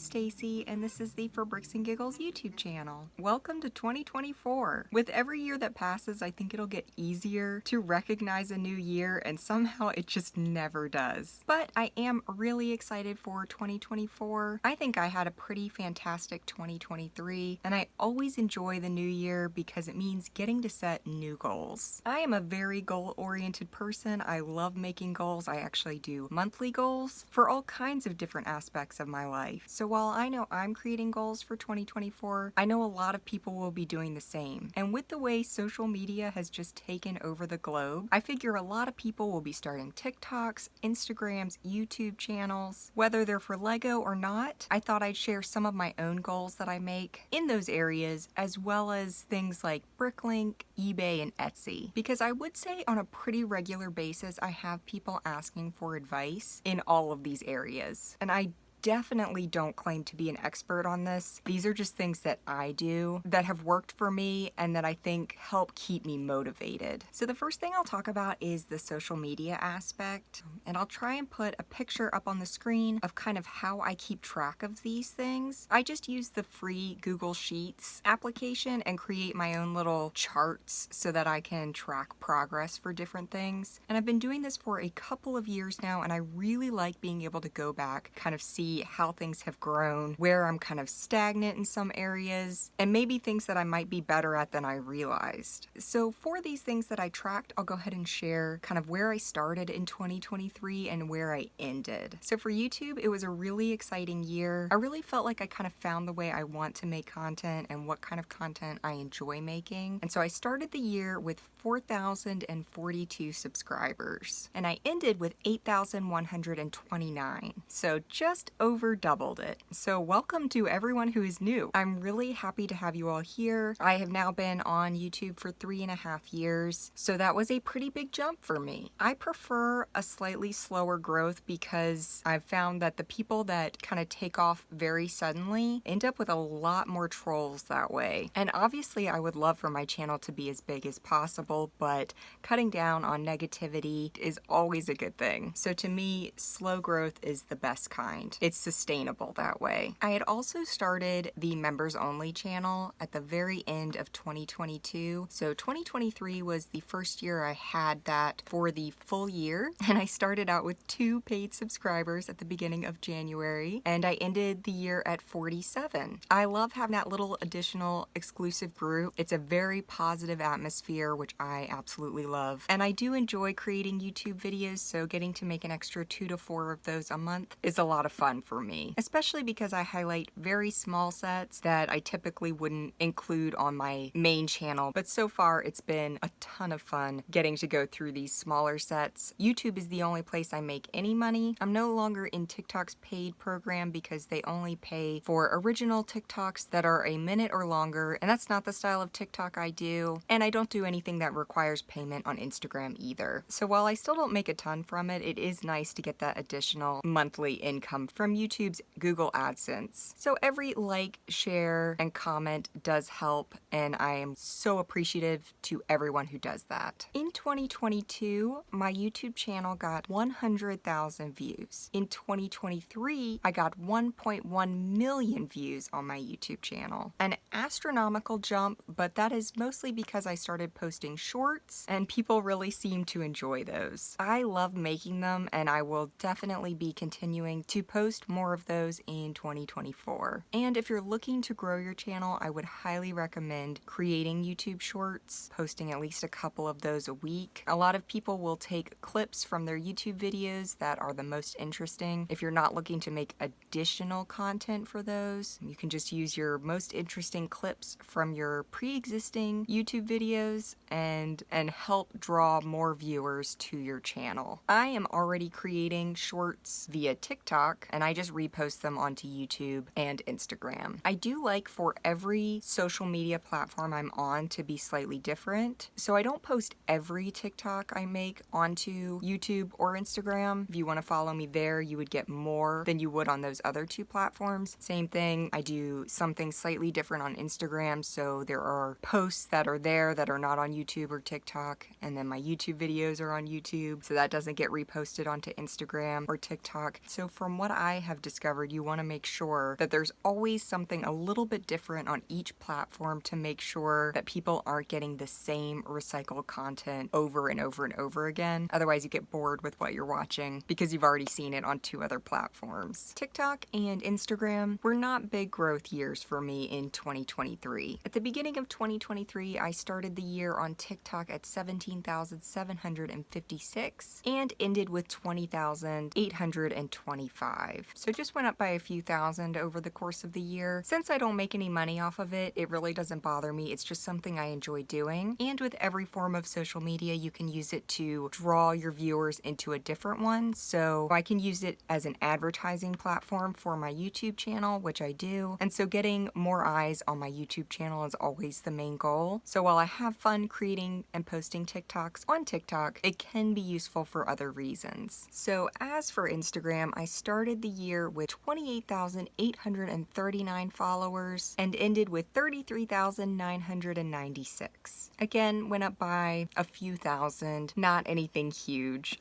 Stacy, and this is the For Bricks and Giggles YouTube channel. Welcome to 2024. With every year that passes, I think it'll get easier to recognize a new year, and somehow it just never does. But I am really excited for 2024. I think I had a pretty fantastic 2023, and I always enjoy the new year because it means getting to set new goals. I am a very goal-oriented person. I love making goals. I actually do monthly goals for all kinds of different aspects of my life. So while I know I'm creating goals for 2024, I know a lot of people will be doing the same. And with the way social media has just taken over the globe, I figure a lot of people will be starting TikToks, Instagrams, YouTube channels. Whether they're for Lego or not, I thought I'd share some of my own goals that I make in those areas, as well as things like BrickLink, eBay, and Etsy. Because I would say on a pretty regular basis, I have people asking for advice in all of these areas. And I definitely don't claim to be an expert on this. These are just things that I do that have worked for me and that I think help keep me motivated. So the first thing I'll talk about is the social media aspect, and I'll try and put a picture up on the screen of kind of how I keep track of these things. I just use the free Google Sheets application and create my own little charts so that I can track progress for different things. And I've been doing this for a couple of years now, and I really like being able to go back, kind of see how things have grown, where I'm kind of stagnant in some areas, and maybe things that I might be better at than I realized. So for these things that I tracked, I'll go ahead and share kind of where I started in 2023 and where I ended. So for YouTube, it was a really exciting year. I really felt like I kind of found the way I want to make content and what kind of content I enjoy making. And so I started the year with 4,042 subscribers, and I ended with 8,129. So just over doubled it. So welcome to everyone who is new. I'm really happy to have you all here. I have now been on YouTube for 3.5 years, so that was a pretty big jump for me. I prefer a slightly slower growth because I've found that the people that kind of take off very suddenly end up with a lot more trolls that way. And obviously I would love for my channel to be as big as possible, but cutting down on negativity is always a good thing. So to me, slow growth is the best kind. It's sustainable that way. I had also started the members only channel at the very end of 2022. So 2023 was the first year I had that for the full year, and I started out with 2 paid subscribers at the beginning of January, and I ended the year at 47. I love having that little additional exclusive group. It's a very positive atmosphere, which I absolutely love. And I do enjoy creating YouTube videos, so getting to make an extra 2 to 4 of those a month is a lot of fun for me, especially because I highlight very small sets that I typically wouldn't include on my main channel. But so far it's been a ton of fun getting to go through these smaller sets. YouTube is the only place I make any money. I'm no longer in TikTok's paid program because they only pay for original TikToks that are a minute or longer, and that's not the style of TikTok I do. And I don't do anything that requires payment on Instagram either. So while I still don't make a ton from it, it is nice to get that additional monthly income from YouTube's Google AdSense. So every like, share, and comment does help, and I am so appreciative to everyone who does that. In 2022, my YouTube channel got 100,000 views. In 2023, I got 1.1 million views on my YouTube channel. An astronomical jump, but that is mostly because I started posting shorts, and people really seem to enjoy those. I love making them, and I will definitely be continuing to post more of those in 2024. And if you're looking to grow your channel, I would highly recommend creating YouTube shorts, posting at least a couple of those a week. A lot of people will take clips from their YouTube videos that are the most interesting. If you're not looking to make additional content for those, you can just use your most interesting clips from your pre-existing YouTube videos and help draw more viewers to your channel. I am already creating shorts via TikTok, and I just repost them onto YouTube and Instagram. I do like for every social media platform I'm on to be slightly different, so I don't post every TikTok I make onto YouTube or Instagram. If you want to follow me there, you would get more than you would on those other 2 platforms. Same thing, I do something slightly different on Instagram, so there are posts that are there that are not on YouTube or TikTok, and then my YouTube videos are on YouTube, so that doesn't get reposted onto Instagram or TikTok. So from what I have discovered, you want to make sure that there's always something a little bit different on each platform to make sure that people aren't getting the same recycled content over and over and over again. Otherwise, you get bored with what you're watching because you've already seen it on 2 other platforms. TikTok and Instagram were not big growth years for me in 2023. At the beginning of 2023, I started the year on TikTok at 17,756 and ended with 20,825. So just went up by a few thousand over the course of the year. Since I don't make any money off of it, it really doesn't bother me. It's just something I enjoy doing. And with every form of social media, you can use it to draw your viewers into a different one. So I can use it as an advertising platform for my YouTube channel, which I do. And so getting more eyes on my YouTube channel is always the main goal. So while I have fun creating and posting TikToks on TikTok, it can be useful for other reasons. So as for Instagram, I started the year with 28,839 followers and ended with 33,996. Again, went up by a few thousand, not anything huge,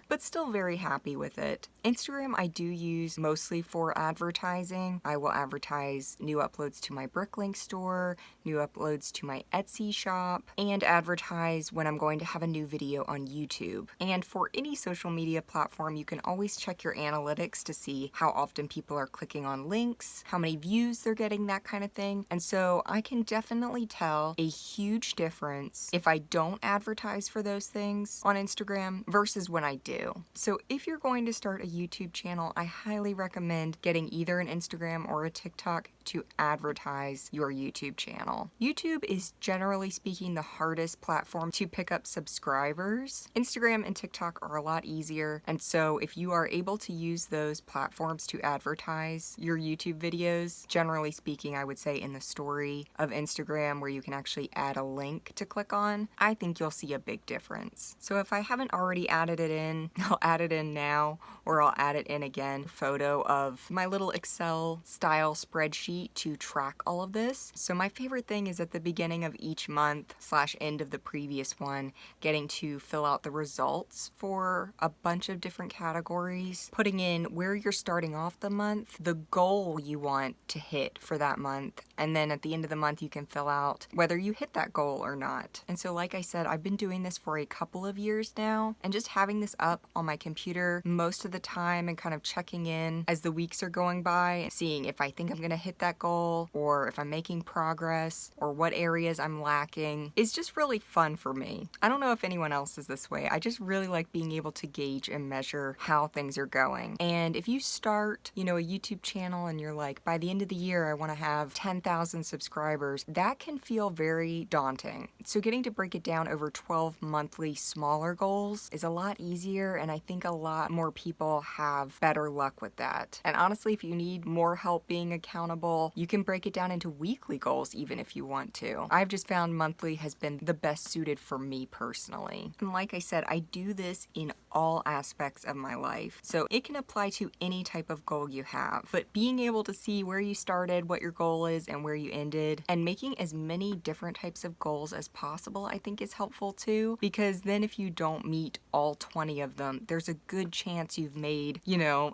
but still very happy with it. Instagram I do use mostly for advertising. I will advertise new uploads to my BrickLink store, new uploads to my Etsy shop, and advertise when I'm going to have a new video on YouTube. And for any social media platform, you can always check your analytics to see how often people are clicking on links, how many views they're getting, that kind of thing. And so I can definitely tell a huge difference if I don't advertise for those things on Instagram versus when I do. So if you're going to start a YouTube channel, I highly recommend getting either an Instagram or a TikTok to advertise your YouTube channel. YouTube is generally speaking the hardest platform to pick up subscribers. Instagram and TikTok are a lot easier, and so if you are able to use those platforms to advertise your YouTube videos, generally speaking, I would say in the story of Instagram where you can actually add a link to click on, I think you'll see a big difference. So if I haven't already added it in, I'll add it in now, or I'll add it in again. Photo of my little Excel style spreadsheet to track all of this. So my favorite thing is at the beginning of each month / end of the previous one, getting to fill out the results for a bunch of different categories, putting in where you're starting off the month, the goal you want to hit for that month, and then at the end of the month you can fill out whether you hit that goal or not. And so like I said, I've been doing this for a couple of years now, and just having this up on my computer most of the time and kind of checking in as the weeks are going by, seeing if I think I'm gonna hit that goal or if I'm making progress or what areas I'm lacking is just really fun for me. I don't know if anyone else is this way. I just really like being able to gauge and measure how things are going. And if you start, a YouTube channel and you're like, by the end of the year, I want to have 10,000 subscribers, that can feel very daunting. So getting to break it down over 12 monthly smaller goals is a lot easier, and I think a lot more people have better luck with that. And honestly, if you need more help being accountable, you can break it down into weekly goals even if you want to. I've just found monthly has been the best suited for me personally. And like I said, I do this in all aspects of my life. So it can apply to any type of goal you have. But being able to see where you started, what your goal is, and where you ended, and making as many different types of goals as possible, I think is helpful too. Because then if you don't meet all 20 of them, there's a good chance you've made,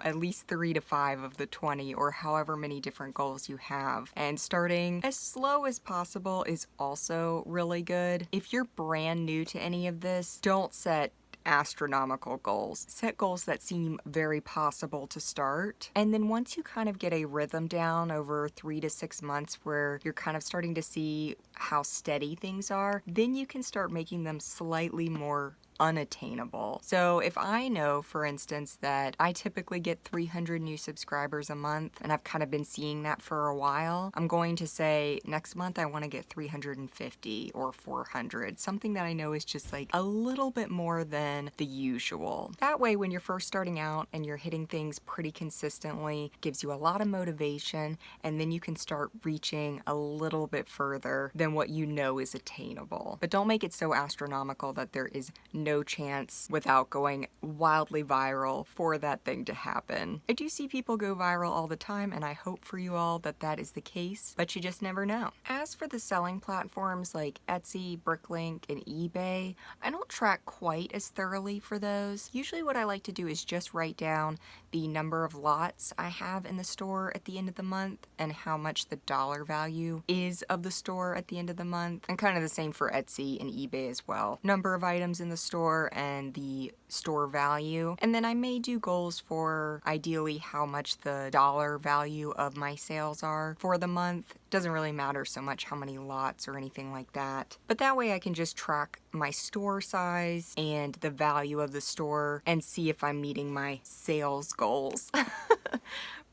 at least 3 to 5 of the 20 or however many different goals you have. And starting as slow as possible is also really good. If you're brand new to any of this, don't set astronomical goals. Set goals that seem very possible to start. And then once you kind of get a rhythm down over 3 to 6 months where you're kind of starting to see how steady things are, then you can start making them slightly more unattainable. So if I know, for instance, that I typically get 300 new subscribers a month, and I've kind of been seeing that for a while, I'm going to say next month I want to get 350 or 400, something that I know is just like a little bit more than the usual. That way, when you're first starting out and you're hitting things pretty consistently, gives you a lot of motivation, and then you can start reaching a little bit further than what you know is attainable. But don't make it so astronomical that there is no no chance without going wildly viral for that thing to happen. I do see people go viral all the time, and I hope for you all that that is the case, but you just never know. As for the selling platforms like Etsy, BrickLink, and eBay, I don't track quite as thoroughly for those. Usually what I like to do is just write down the number of lots I have in the store at the end of the month and how much the dollar value is of the store at the end of the month, and kind of the same for Etsy and eBay as well. Number of items in the store and the store value, and then I may do goals for ideally how much the dollar value of my sales are for the month. Doesn't really matter so much how many lots or anything like that, but that way I can just track my store size and the value of the store and see if I'm meeting my sales goals.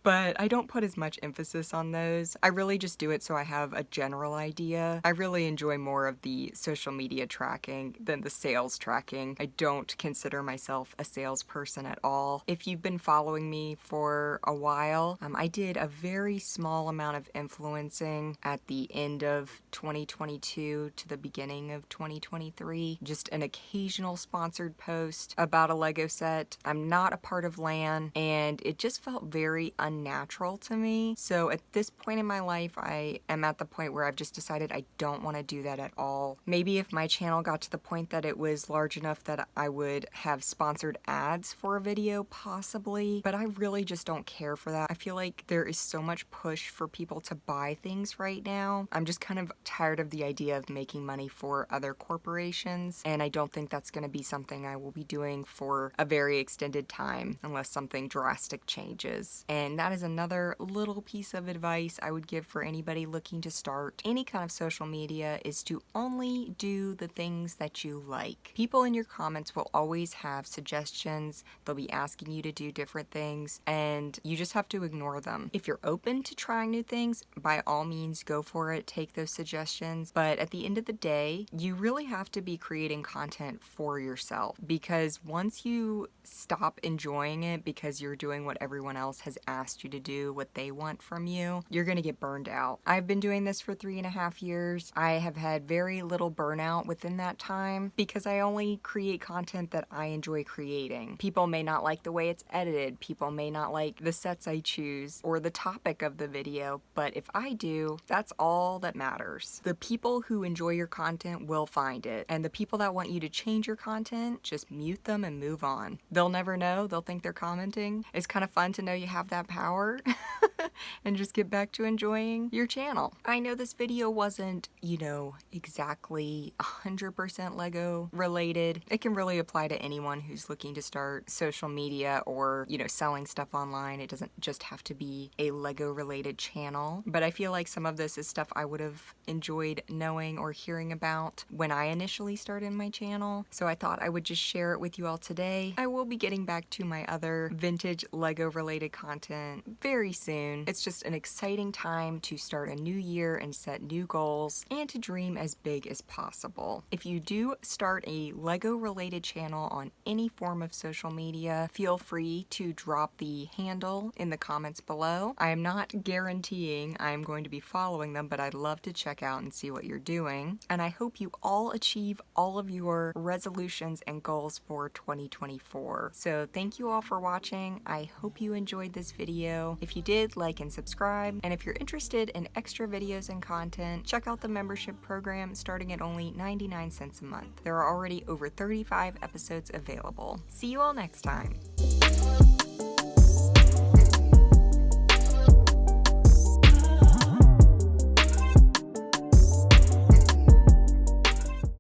But I don't put as much emphasis on those. I really just do it so I have a general idea. I really enjoy more of the social media tracking than the sales tracking. I don't consider myself a salesperson at all. If you've been following me for a while, I did a very small amount of influencing at the end of 2022 to the beginning of 2023. Just an occasional sponsored post about a Lego set. I'm not a part of LAN, and it just felt very unnatural to me. So at this point in my life, I am at the point where I've just decided I don't want to do that at all. Maybe if my channel got to the point that it was large enough that I would have sponsored ads for a video, possibly, but I really just don't care for that. I feel like there is so much push for people to buy things right now. I'm just kind of tired of the idea of making money for other corporations, and I don't think that's going to be something I will be doing for a very extended time unless something drastic changes. And that is another little piece of advice I would give for anybody looking to start any kind of social media, is to only do the things that you like. People in your comments will always have suggestions. They'll be asking you to do different things, and you just have to ignore them. If you're open to trying new things, by all means go for it, take those suggestions. But at the end of the day, you really have to be creating content for yourself, because once you stop enjoying it because you're doing what everyone else has asked you to do, what they want from you, you're gonna get burned out. I've been doing this for 3.5 years. I have had very little burnout within that time because I only create content that I enjoy creating. People may not like the way it's edited, people may not like the sets I choose or the topic of the video, but if I do, that's all that matters. The people who enjoy your content will find it, and the people that want you to change your content, just mute them and move on. They'll never know, they'll think they're commenting. It's kind of fun to know you have that power and just get back to enjoying your channel. I know this video wasn't, exactly 100% Lego related. It can really apply to anyone who's looking to start social media or, selling stuff online. It doesn't just have to be a Lego related channel, but I feel like some of this is stuff I would have enjoyed knowing or hearing about when I initially started my channel. So I thought I would just share it with you all today. I will be getting back to my other vintage Lego related content very soon. It's just an exciting time to start a new year and set new goals and to dream as big as possible. If you do start a Lego related channel on any form of social media, feel free to drop the handle in the comments below. I am not guaranteeing I'm going to be following them, but I'd love to check out and see what you're doing. And I hope you all achieve all of your resolutions and goals for 2024. So thank you all for watching. I hope you enjoyed this video. If you did, like and subscribe. And if you're interested in extra videos and content, check out the membership program starting at only 99 cents a month. There are already over 35 episodes available. See you all next time.